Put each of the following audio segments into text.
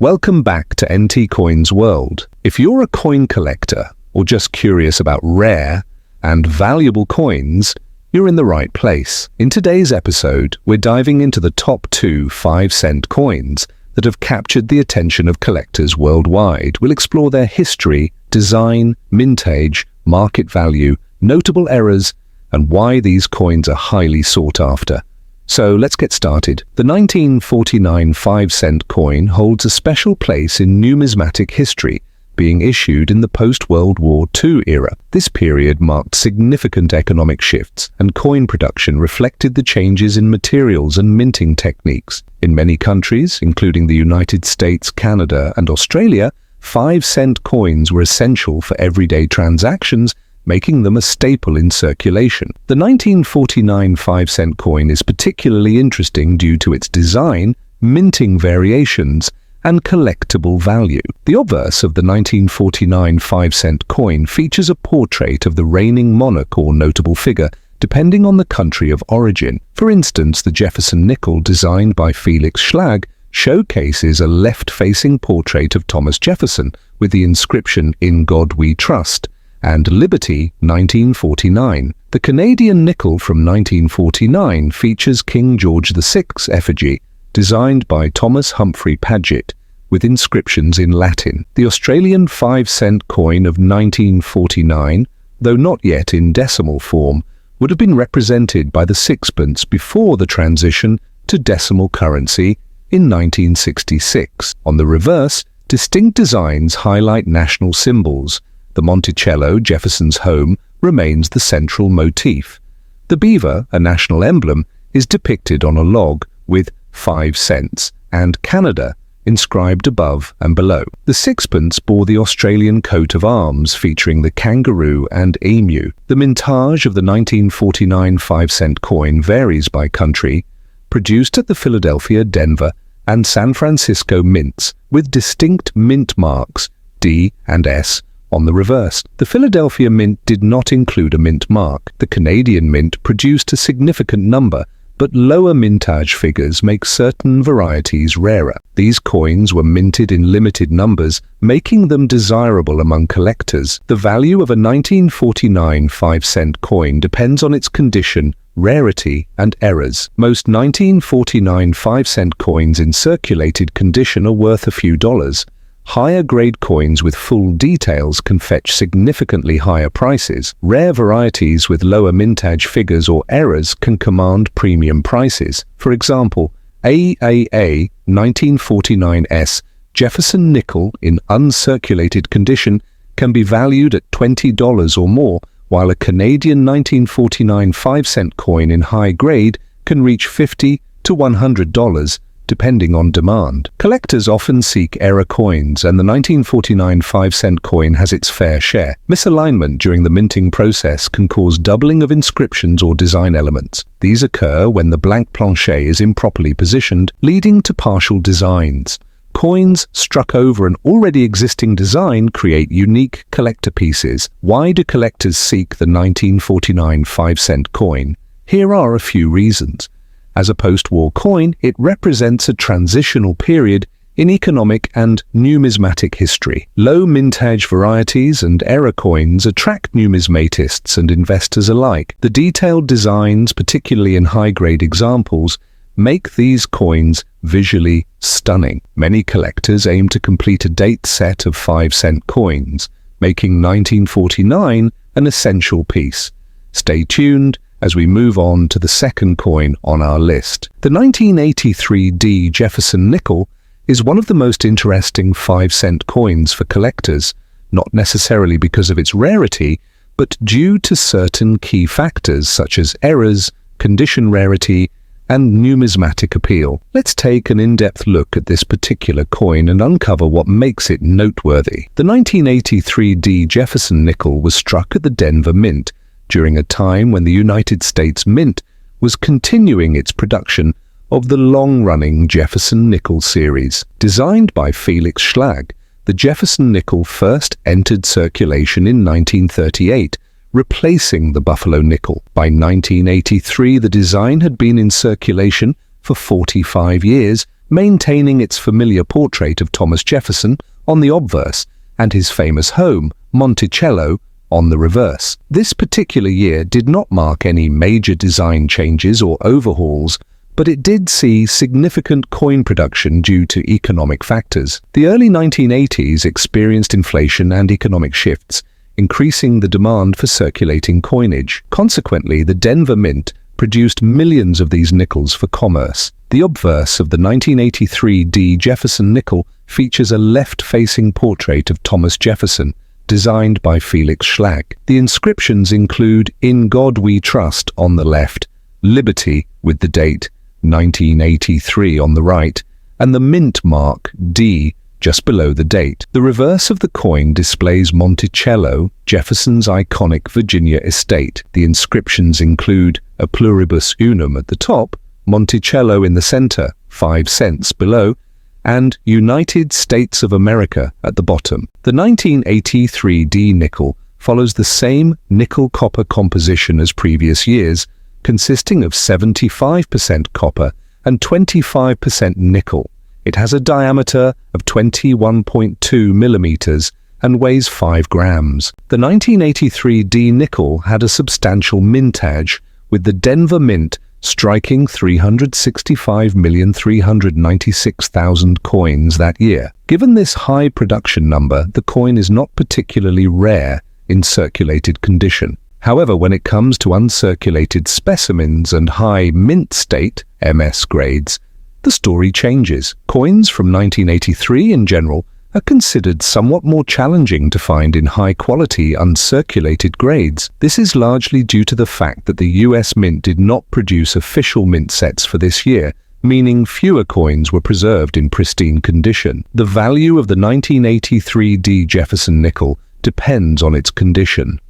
Welcome back to NT Coins World. If you're a coin collector or just curious about rare and valuable coins, you're in the right place. In today's episode, we're diving into the top 2 5-cent coins that have captured the attention of collectors worldwide. We'll explore their history, design, mintage, market value, notable errors, and why these coins are highly sought after. So let's get started. The 1949 5-cent coin holds a special place in numismatic history, being issued in the post-World War II era. This period marked significant economic shifts, and coin production reflected the changes in materials and minting techniques. In many countries, including the United States, Canada, and Australia, 5-cent coins were essential for everyday transactions, making them a staple in circulation. The 1949 5-cent coin is particularly interesting due to its design, minting variations, and collectible value. The obverse of the 1949 5-cent coin features a portrait of the reigning monarch or notable figure, depending on the country of origin. For instance, the Jefferson nickel, designed by Felix Schlag, showcases a left-facing portrait of Thomas Jefferson with the inscription "In God We Trust" and "Liberty 1949. The Canadian nickel from 1949 features King George VI effigy, designed by Thomas Humphrey Paget, with inscriptions in Latin. The Australian 5-cent coin of 1949, though not yet in decimal form, would have been represented by the sixpence before the transition to decimal currency in 1966. On the reverse, distinct designs highlight national symbols. The Monticello, Jefferson's home, remains the central motif. The beaver, a national emblem, is depicted on a log with 5 cents and Canada inscribed above and below. The sixpence bore the Australian coat of arms featuring the kangaroo and emu. The mintage of the 1949 5-cent coin varies by country, produced at the Philadelphia, Denver, and San Francisco mints, with distinct mint marks D and S on the reverse. The Philadelphia mint did not include a mint mark. The Canadian mint produced a significant number, but lower mintage figures make certain varieties rarer. These coins were minted in limited numbers, making them desirable among collectors. The value of a 1949 5-cent coin depends on its condition, rarity, and errors. Most 1949 5-cent coins in circulated condition are worth a few dollars. Higher-grade coins with full details can fetch significantly higher prices. Rare varieties with lower mintage figures or errors can command premium prices. For example, AAA 1949S Jefferson nickel in uncirculated condition can be valued at $20 or more, while a Canadian 1949 5-cent coin in high grade can reach $50 to $100, depending on demand. Collectors often seek error coins, and the 1949 5-cent coin has its fair share. Misalignment during the minting process can cause doubling of inscriptions or design elements. These occur when the blank planchet is improperly positioned, leading to partial designs. Coins struck over an already existing design create unique collector pieces. Why do collectors seek the 1949 5-cent coin? Here are a few reasons. As a post-war coin, it represents a transitional period in economic and numismatic history. Low mintage varieties and error coins attract numismatists and investors alike. The detailed designs, particularly in high-grade examples, make these coins visually stunning. Many collectors aim to complete a date set of 5-cent coins, making 1949 an essential piece. Stay tuned as we move on to the second coin on our list. The 1983 D Jefferson nickel is one of the most interesting 5-cent coins for collectors, not necessarily because of its rarity, but due to certain key factors such as errors, condition rarity, and numismatic appeal. Let's take an in-depth look at this particular coin and uncover what makes it noteworthy. The 1983 D Jefferson nickel was struck at the Denver Mint during a time when the United States Mint was continuing its production of the long-running Jefferson nickel series. Designed by Felix Schlag, the Jefferson nickel first entered circulation in 1938, replacing the Buffalo nickel. By 1983, the design had been in circulation for 45 years, maintaining its familiar portrait of Thomas Jefferson on the obverse and his famous home, Monticello, on the reverse. This particular year did not mark any major design changes or overhauls, but it did see significant coin production due to economic factors. The early 1980s experienced inflation and economic shifts, increasing the demand for circulating coinage. Consequently, the Denver Mint produced millions of these nickels for commerce. The obverse of the 1983 D. Jefferson nickel features a left-facing portrait of Thomas Jefferson, designed by Felix Schlag. The inscriptions include "In God We Trust" on the left, "Liberty" with the date 1983 on the right, and the mint mark D just below the date. The reverse of the coin displays Monticello, Jefferson's iconic Virginia estate. The inscriptions include "A pluribus unum" at the top, Monticello in the center, 5 cents below, and "United States of America" at the bottom. The 1983 D nickel follows the same nickel-copper composition as previous years, consisting of 75% copper and 25% nickel. It has a diameter of 21.2 millimeters and weighs 5 grams. The 1983 D nickel had a substantial mintage, with the Denver Mint striking 365,396,000 coins that year. Given this high production number, the coin is not particularly rare in circulated condition. However, when it comes to uncirculated specimens and high mint state, MS grades, the story changes. Coins from 1983 in general are considered somewhat more challenging to find in high-quality, uncirculated grades. This is largely due to the fact that the US Mint did not produce official mint sets for this year, meaning fewer coins were preserved in pristine condition. The value of the 1983 D. Jefferson nickel depends on its condition.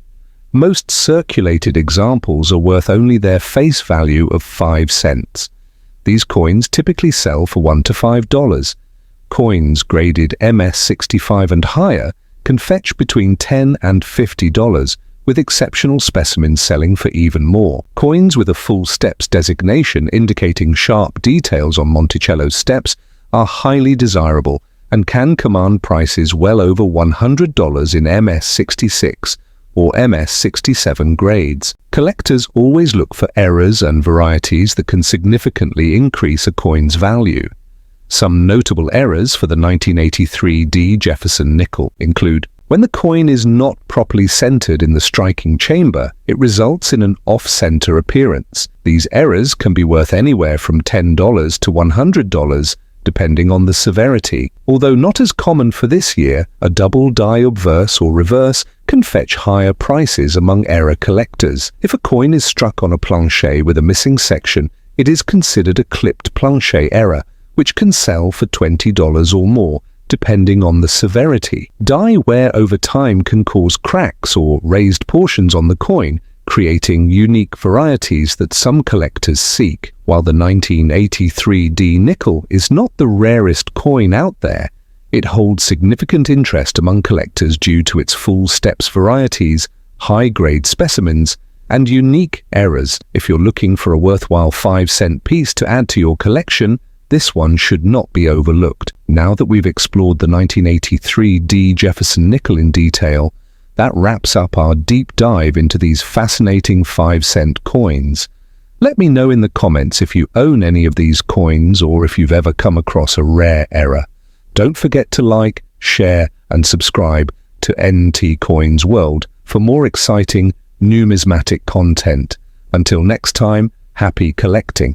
Most circulated examples are worth only their face value of 5 cents. These coins typically sell for $1 to $5. Coins graded MS-65 and higher can fetch between $10 and $50, with exceptional specimens selling for even more. Coins with a full steps designation indicating sharp details on Monticello's steps are highly desirable and can command prices well over $100 in MS-66 or MS-67 grades. Collectors always look for errors and varieties that can significantly increase a coin's value. Some notable errors for the 1983 D. Jefferson nickel include: when the coin is not properly centered in the striking chamber, it results in an off-center appearance. These errors can be worth anywhere from $10 to $100, depending on the severity. Although not as common for this year, a double die obverse or reverse can fetch higher prices among error collectors. If a coin is struck on a planchet with a missing section, it is considered a clipped planchet error, which can sell for $20 or more, depending on the severity. Die wear over time can cause cracks or raised portions on the coin, creating unique varieties that some collectors seek. While the 1983 D nickel is not the rarest coin out there, it holds significant interest among collectors due to its full steps varieties, high-grade specimens, and unique errors. If you're looking for a worthwhile 5-cent piece to add to your collection, this one should not be overlooked. Now that we've explored the 1983 D. Jefferson nickel in detail, that wraps up our deep dive into these fascinating 5-cent coins. Let me know in the comments if you own any of these coins or if you've ever come across a rare error. Don't forget to like, share, and subscribe to NT Coins World for more exciting numismatic content. Until next time, happy collecting.